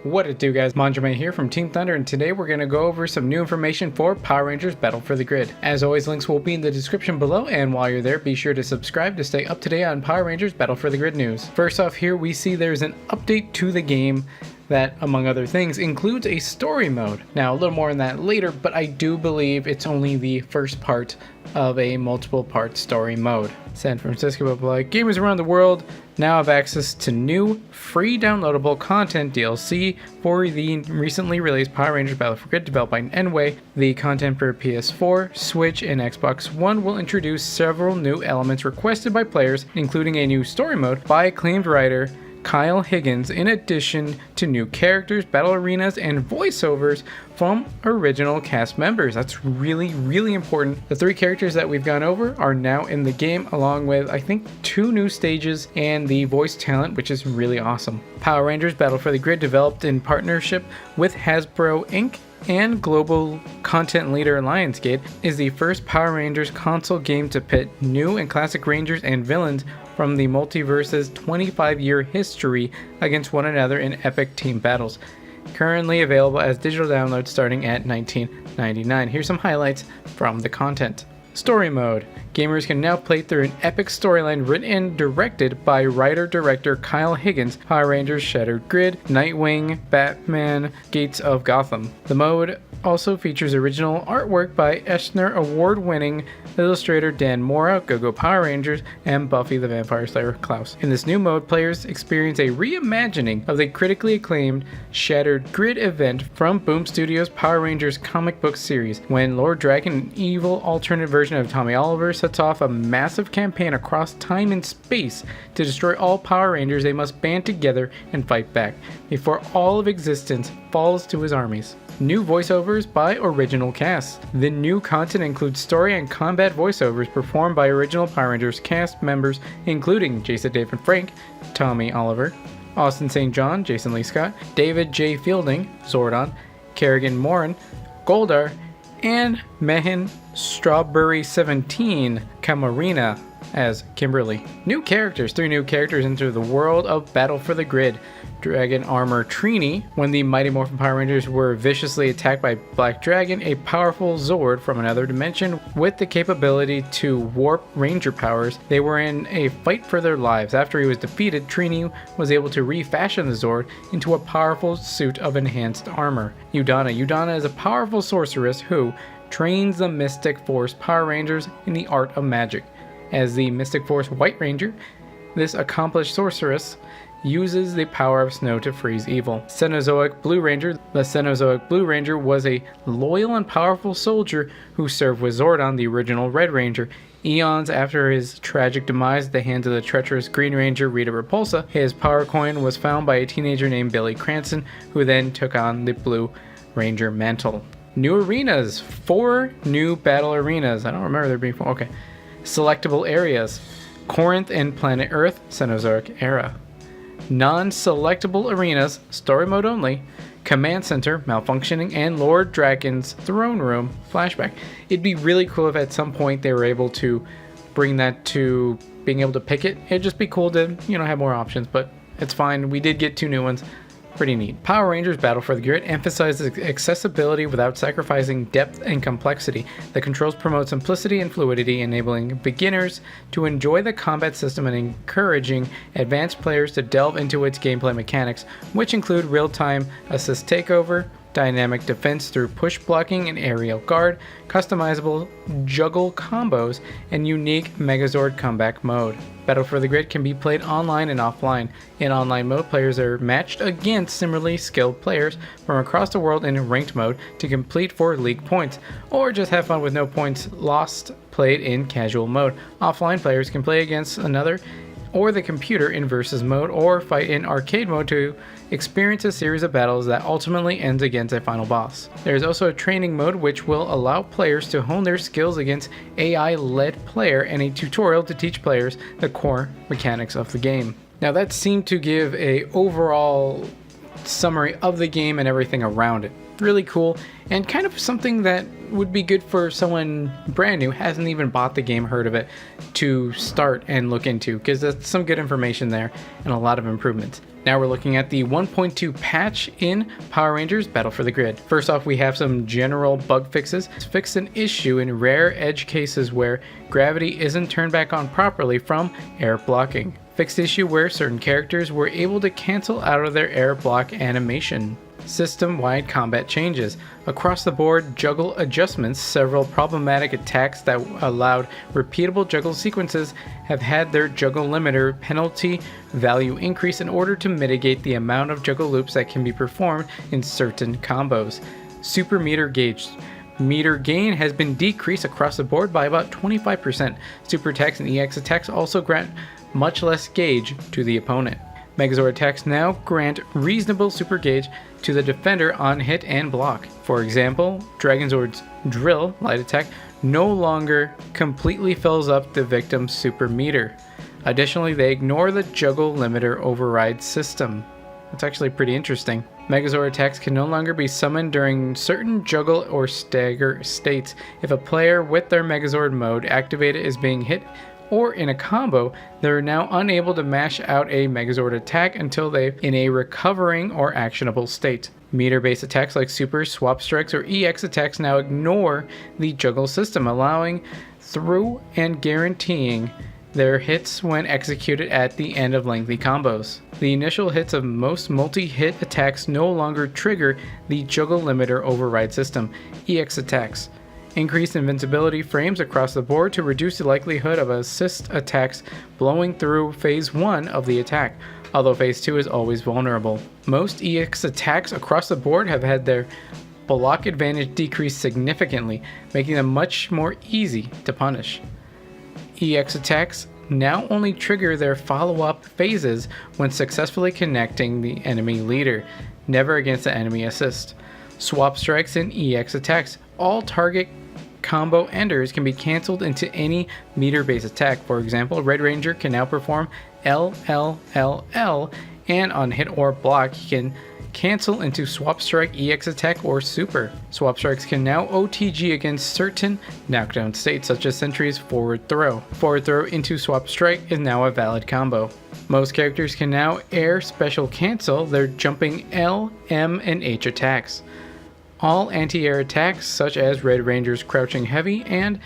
What it do, guys? Manjoume here from Team Thunder, and today we're going to go over some new information for Power Rangers Battle for the Grid. As always, links will be in the description below, and while you're there, be sure to subscribe to stay up to date on Power Rangers Battle for the Grid news. First off, here we see there's an update to the game that, among other things, includes a story mode. Now, a little more on that later, but I do believe it's only the first part of a multiple part story mode. San Francisco Public gamers around the world now have access to new free downloadable content DLC for the recently released Power Rangers Battle for Grid developed by Enway. The content for PS4, Switch, and Xbox One will introduce several new elements requested by players, including a new story mode by acclaimed writer Kyle Higgins, in addition to new characters, battle arenas, and voiceovers from original cast members. That's really important. The 3 characters that we've gone over are now in the game, along with, I think, 2 new stages and the voice talent, which is really awesome. Power Rangers Battle for the Grid, developed in partnership with Hasbro Inc. and global content leader Lionsgate, is the first Power Rangers console game to pit new and classic Rangers and villains from the multiverse's 25-year history against one another in epic team battles. Currently available as digital downloads starting at $19.99. Here's some highlights from the content. Story mode. Gamers can now play through an epic storyline written and directed by writer-director Kyle Higgins, Power Rangers Shattered Grid, Nightwing, Batman, Gates of Gotham. The mode also features original artwork by Eisner Award-winning illustrator Dan Mora, Go-Go Power Rangers, and Buffy the Vampire Slayer Klaus. In this new mode, players experience a reimagining of the critically acclaimed Shattered Grid event from Boom Studios' Power Rangers comic book series, when Lord Dragon, an evil alternate version of Tommy Oliver, sets off a massive campaign across time and space to destroy all Power Rangers. They must band together and fight back before all of existence falls to his armies. New voiceovers by original cast. The new content includes story and combat voiceovers performed by original Power Rangers cast members, including Jason David Frank, Tommy Oliver, Austin St. John, Jason Lee Scott, David J. Fielding, Zordon, Kerrigan Morin, Goldar, and Mehan Strawberry 17, Camarina, as Kimberly. New characters. 3 new characters enter the world of Battle for the Grid. Dragon Armor Trini. When the Mighty Morphin Power Rangers were viciously attacked by Black Dragon, a powerful Zord from another dimension with the capability to warp Ranger powers, they were in a fight for their lives. After he was defeated, Trini was able to refashion the Zord into a powerful suit of enhanced armor. Udana. Udana is a powerful sorceress who trains the Mystic Force Power Rangers in the art of magic. As the Mystic Force White Ranger, this accomplished sorceress uses the power of snow to freeze evil. Cenozoic Blue Ranger. The Cenozoic Blue Ranger was a loyal and powerful soldier who served with Zordon, the original Red Ranger. Eons after his tragic demise at the hands of the treacherous Green Ranger Rita Repulsa, his power coin was found by a teenager named Billy Cranston, who then took on the Blue Ranger mantle. New arenas. 4 new battle arenas. I don't remember there being 4. Okay. Selectable areas. Corinth and Planet Earth, Cenozoic era. Non-selectable arenas, story mode only, Command Center, malfunctioning, and Lord Dragon's throne room, flashback. It'd be really cool if at some point they were able to bring that to being able to pick it. It'd just be cool to, have more options, but it's fine. We did get 2 new ones. Pretty neat. Power Rangers Battle for the Grid emphasizes accessibility without sacrificing depth and complexity. The controls promote simplicity and fluidity, enabling beginners to enjoy the combat system and encouraging advanced players to delve into its gameplay mechanics, which include real-time assist takeover, dynamic defense through push blocking and aerial guard, customizable juggle combos, and unique Megazord comeback mode. Battle for the Grid can be played online and offline. In online mode, players are matched against similarly skilled players from across the world in ranked mode to complete for league points, or just have fun with no points lost played in casual mode. Offline players can play against another or the computer in versus mode, or fight in arcade mode to experience a series of battles that ultimately ends against a final boss. There is also a training mode which will allow players to hone their skills against AI-led player, and a tutorial to teach players the core mechanics of the game. Now that seemed to give a overall summary of the game and everything around it. Really cool, and kind of something that would be good for someone brand new, hasn't even bought the game, heard of it, to start and look into, because that's some good information there and a lot of improvements. Now we're looking at the 1.2 patch in Power Rangers Battle for the Grid. First off, we have some general bug fixes. It's fixed an issue in rare edge cases where gravity isn't turned back on properly from air blocking. Fixed issue where certain characters were able to cancel out of their air block animation. System-wide combat changes. Across the board juggle adjustments. Several problematic attacks that allowed repeatable juggle sequences have had their juggle limiter penalty value increase in order to mitigate the amount of juggle loops that can be performed in certain combos. Super meter gauge. Meter gain has been decreased across the board by about 25%. Super attacks and EX attacks also grant much less gauge to the opponent. Megazord attacks now grant reasonable super gauge to the defender on hit and block. For example, Dragonzord's drill light attack no longer completely fills up the victim's super meter. Additionally, they ignore the juggle limiter override system. That's actually pretty interesting. Megazord attacks can no longer be summoned during certain juggle or stagger states. If a player with their Megazord mode activated is being hit or in a combo, they're now unable to mash out a Megazord attack until they're in a recovering or actionable state. Meter-based attacks like Super, Swap Strikes, or EX attacks now ignore the juggle system, allowing through and guaranteeing their hits when executed at the end of lengthy combos. The initial hits of most multi-hit attacks no longer trigger the juggle limiter override system. EX attacks increased invincibility frames across the board to reduce the likelihood of assist attacks blowing through phase 1 of the attack, although phase 2 is always vulnerable. Most EX attacks across the board have had their block advantage decrease significantly, making them much more easy to punish. EX attacks now only trigger their follow-up phases when successfully connecting the enemy leader, never against the enemy assist. Swap strikes and EX attacks, all target combo enders, can be cancelled into any meter-based attack. For example, Red Ranger can now perform LLLL, and on hit or block he can cancel into Swap Strike, EX attack, or Super. Swap Strikes can now OTG against certain knockdown states such as Sentry's forward throw. Forward throw into Swap Strike is now a valid combo. Most characters can now air special cancel their jumping L, M, and H attacks. All anti-air attacks such as Red Ranger's crouching heavy and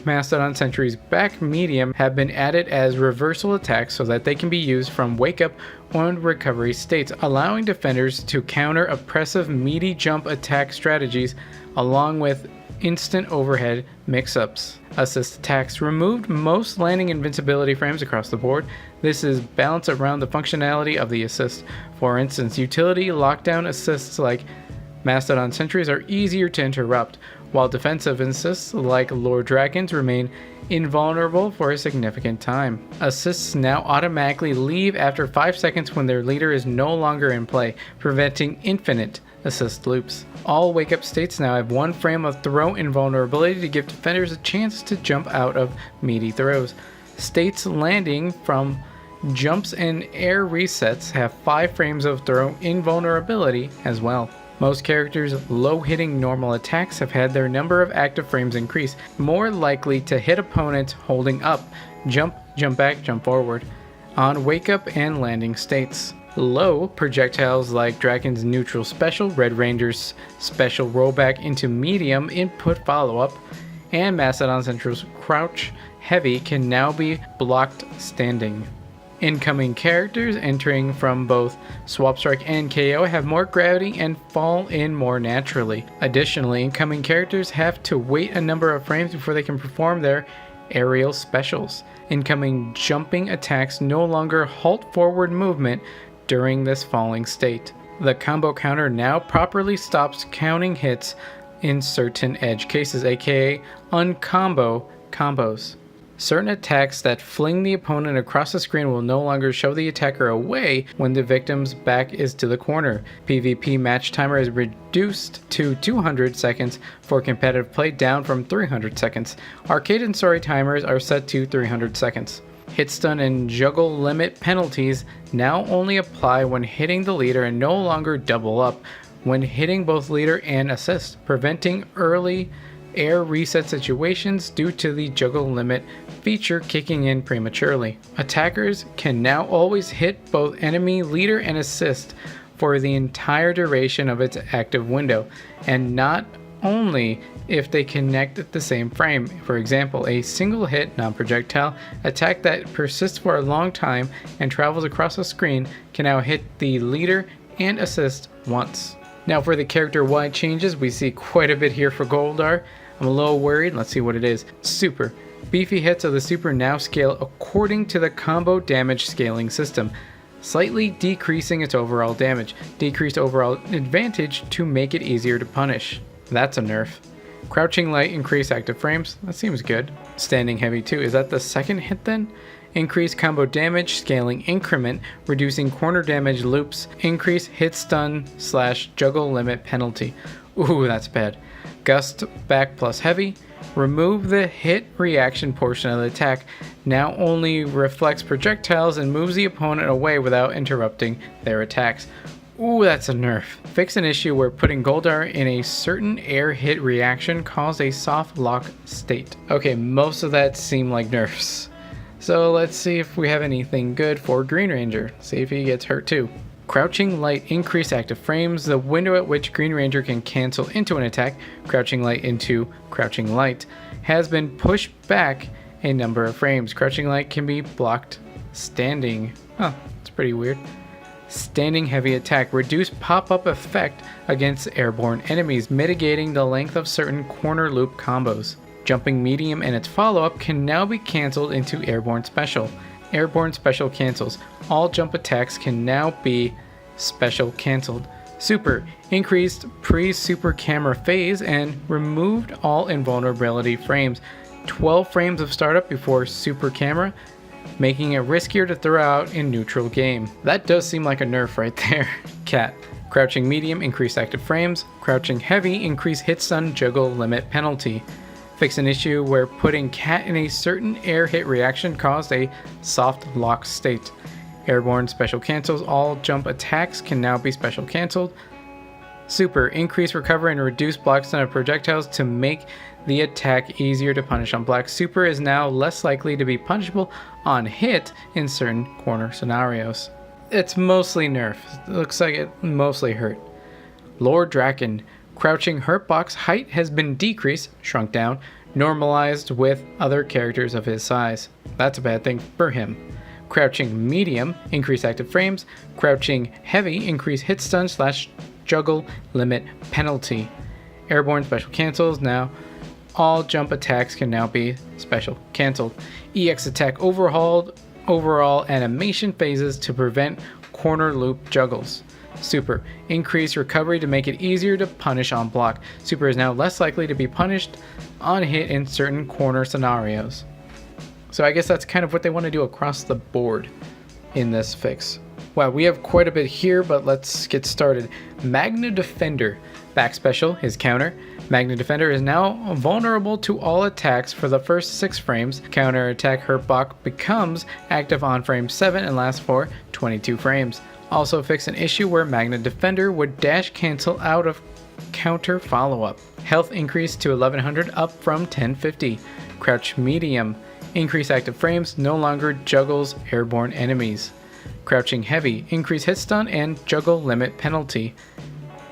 Mastodon Sentry's back medium have been added as reversal attacks so that they can be used from wake up and recovery states, allowing defenders to counter oppressive meaty jump attack strategies along with instant overhead mix-ups. Assist attacks removed most landing invincibility frames across the board. This is balanced around the functionality of the assist. For instance, utility lockdown assists like Mastodon Sentries are easier to interrupt, while defensive assists like Lord Dragons remain invulnerable for a significant time. Assists now automatically leave after 5 seconds when their leader is no longer in play, preventing infinite assist loops. All wake-up states now have 1 frame of throw invulnerability to give defenders a chance to jump out of meaty throws. States landing from jumps and air resets have 5 frames of throw invulnerability as well. Most characters' low-hitting normal attacks have had their number of active frames increase, more likely to hit opponents holding up, jump, jump back, jump forward, on wake-up and landing states. Low projectiles like Dragon's neutral special, Red Ranger's special rollback into medium input follow-up, and Mastodon Central's crouch heavy can now be blocked standing. Incoming characters entering from both Swap Strike and KO have more gravity and fall in more naturally. Additionally, incoming characters have to wait a number of frames before they can perform their aerial specials. Incoming jumping attacks no longer halt forward movement during this falling state. The combo counter now properly stops counting hits in certain edge cases, aka uncombo combos. Certain attacks that fling the opponent across the screen will no longer show the attacker away when the victim's back is to the corner. PvP match timer is reduced to 200 seconds for competitive play, down from 300 seconds. Arcade and story timers are set to 300 seconds. Hit stun and juggle limit penalties now only apply when hitting the leader and no longer double up when hitting both leader and assist, preventing early air reset situations due to the juggle limit feature kicking in prematurely. Attackers can now always hit both enemy leader and assist for the entire duration of its active window, and not only if they connect at the same frame. For example, a single hit non-projectile attack that persists for a long time and travels across the screen can now hit the leader and assist once. Now for the character-wide changes, we see quite a bit here for Goldar. I'm a little worried. Let's see what it is. Super. Beefy hits of the super now scale according to the combo damage scaling system, slightly decreasing its overall damage. Decreased overall advantage to make it easier to punish. That's a nerf. Crouching light, increase active frames. That seems good. Standing heavy too. Is that the second hit then? Increase combo damage, scaling increment, reducing corner damage loops, increase hit stun / juggle limit penalty. Ooh, that's bad. Gust back plus heavy. Remove the hit reaction portion of the attack. Now only reflects projectiles and moves the opponent away without interrupting their attacks. Ooh, that's a nerf. Fix an issue where putting Goldar in a certain air hit reaction caused a soft lock state. Okay, most of that seem like nerfs. So let's see if we have anything good for Green Ranger. See if he gets hurt too. Crouching light, increase active frames. The window at which Green Ranger can cancel into an attack, crouching light into crouching light, has been pushed back a number of frames. Crouching light can be blocked standing. Huh, that's pretty weird. Standing heavy attack, reduce pop-up effect against airborne enemies, mitigating the length of certain corner loop combos. Jumping medium and its follow-up can now be cancelled into airborne special. Airborne special cancels. All jump attacks can now be special cancelled. Super, increased pre-super camera phase and removed all invulnerability frames. 12 frames of startup before super camera, making it riskier to throw out in neutral game. That does seem like a nerf right there. Cat. Crouching medium, increased active frames. Crouching heavy, increased hit stun juggle limit penalty. Fix an issue where putting Cat in a certain air hit reaction caused a soft lock state. Airborne special cancels. All jump attacks can now be special cancelled. Super, increase recovery and reduce block stun of projectiles to make the attack easier to punish on black. Super is now less likely to be punishable on hit in certain corner scenarios. It's mostly nerf. It looks like it mostly hurt. Lord Draken. Crouching hurt box height has been decreased, shrunk down, normalized with other characters of his size. That's a bad thing for him. Crouching medium, increase active frames. Crouching heavy, increase hit stun / juggle limit penalty. Airborne special cancels. Now all jump attacks can now be special cancelled. EX attack overhauled overall animation phases to prevent corner loop juggles. Super, increase recovery to make it easier to punish on block. Super is now less likely to be punished on hit in certain corner scenarios. So I guess that's kind of what they want to do across the board in this fix. Wow, we have quite a bit here, but let's get started. Magna Defender. Back special, his counter. Magna Defender is now vulnerable to all attacks for the first 6 frames. Counter attack Hurtbach becomes active on frame 7 and lasts for 22 frames. Also fix an issue where Magna Defender would dash cancel out of counter follow-up. Health increase to 1100 up from 1050. Crouch medium. Increase active frames, no longer juggles airborne enemies. Crouching heavy. Increase hit stun and juggle limit penalty.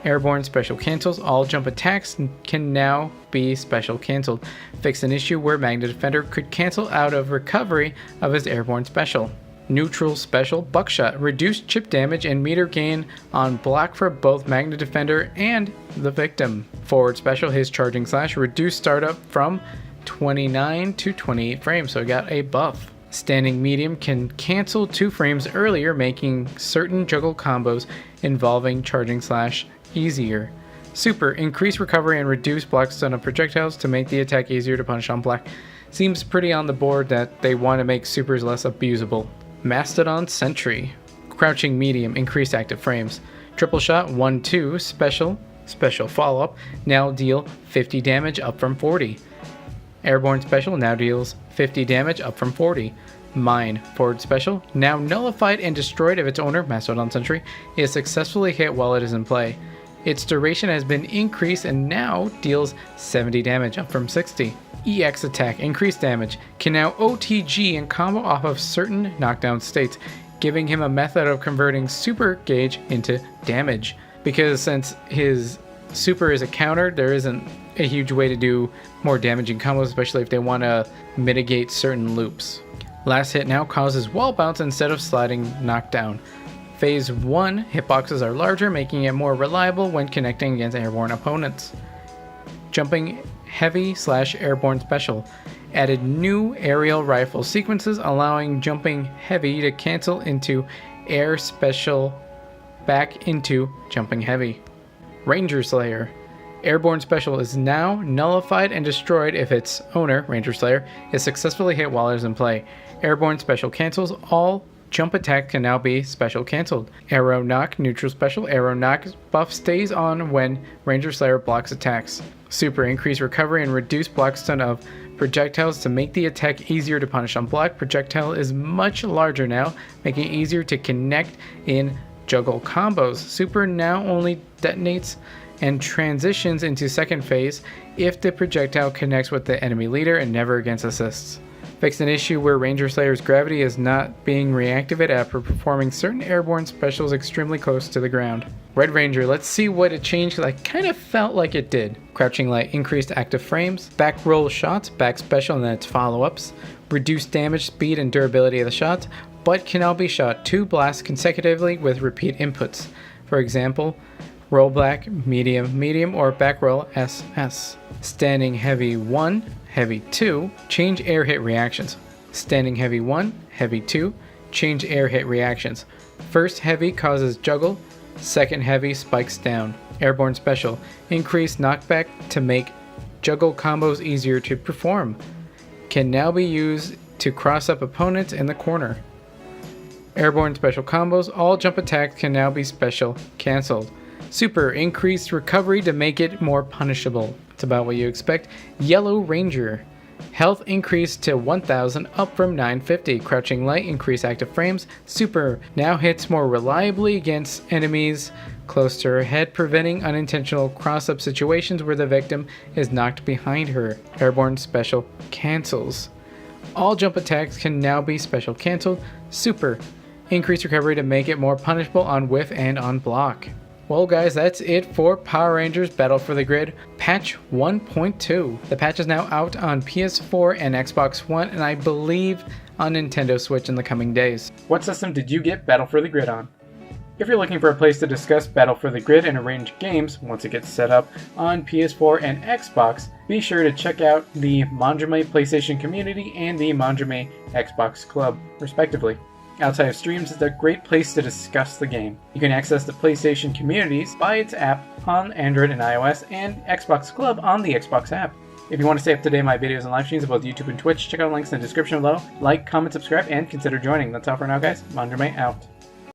Airborne special cancels. All jump attacks can now be special cancelled. Fix an issue where Magna Defender could cancel out of recovery of his airborne special. Neutral special Buckshot. Reduced chip damage and meter gain on block for both Magna Defender and the victim. Forward special, his charging slash. Reduced startup from 29 to 28 frames, so I got a buff. Standing medium can cancel 2 frames earlier, making certain juggle combos involving charging slash easier. Super, increase recovery and reduce block stun of projectiles to make the attack easier to punish on black. Seems pretty on the board that they want to make supers less abusable. Mastodon Sentry. Crouching medium, increase active frames. Triple shot 1-2 special follow-up, now deal 50 damage up from 40. Airborne special now deals 50 damage up from 40. Mine forward special, now nullified and destroyed if its owner, Mastodon Sentry, is successfully hit while it is in play. Its duration has been increased and now deals 70 damage, up from 60. EX attack, increased damage, can now OTG and combo off of certain knockdown states, giving him a method of converting super gauge into damage. Because since his super is a counter, there isn't a huge way to do more damaging combos, especially if they want to mitigate certain loops. Last hit now causes wall bounce instead of sliding knockdown. Phase 1 hitboxes are larger, making it more reliable when connecting against airborne opponents. Jumping heavy / airborne special. Added new aerial rifle sequences, allowing jumping heavy to cancel into air special back into jumping heavy. Ranger Slayer. Airborne special is now nullified and destroyed if its owner, Ranger Slayer, is successfully hit while it is in play. Airborne special cancels. All jump attacks can now be special cancelled. Arrow knock, neutral special. Arrow knock buff stays on when Ranger Slayer blocks attacks. Super, increase recovery and reduce block stun of projectiles to make the attack easier to punish on block. Projectile is much larger now, making it easier to connect in juggle combos. Super now only detonates and transitions into second phase if the projectile connects with the enemy leader and never against assists. Fixed an issue where Ranger Slayer's gravity is not being reactivated after performing certain airborne specials extremely close to the ground. Red Ranger, let's see what it changed, because I kind of felt like it did. Crouching Light, increased active frames, back roll shots, back special and then its follow-ups, reduced damage, speed, and durability of the shots, but can now be shot 2 blasts consecutively with repeat inputs. For example, roll back, medium, or back roll SS. Standing heavy 1, heavy 2, change air hit reactions. Standing heavy 1, heavy 2, change air hit reactions. First heavy causes juggle, second heavy spikes down. Airborne special, increase knockback to make juggle combos easier to perform. Can now be used to cross up opponents in the corner. Airborne special combos, all jump attacks can now be special cancelled. Super, increased recovery to make it more punishable. It's about what you expect. Yellow Ranger. Health increased to 1000, up from 950. Crouching Light, increased active frames. Super, now hits more reliably against enemies close to her head, preventing unintentional cross-up situations where the victim is knocked behind her. Airborne special cancels. All jump attacks can now be special cancelled. Super, increased recovery to make it more punishable on whiff and on block. Well guys, that's it for Power Rangers Battle for the Grid Patch 1.2. The patch is now out on PS4 and Xbox One, and I believe on Nintendo Switch in the coming days. What system did you get Battle for the Grid on? If you're looking for a place to discuss Battle for the Grid and arrange games once it gets set up on PS4 and Xbox, be sure to check out the Manjoume PlayStation community and the Manjoume Xbox Club, respectively. Outside of streams, it's a great place to discuss the game. You can access the PlayStation communities by its app on Android and iOS, and Xbox Club on the Xbox app. If you want to stay up to date on my videos and live streams on both YouTube and Twitch, check out links in the description below. Like, comment, subscribe, and consider joining. That's all for now, guys. Manjoume out.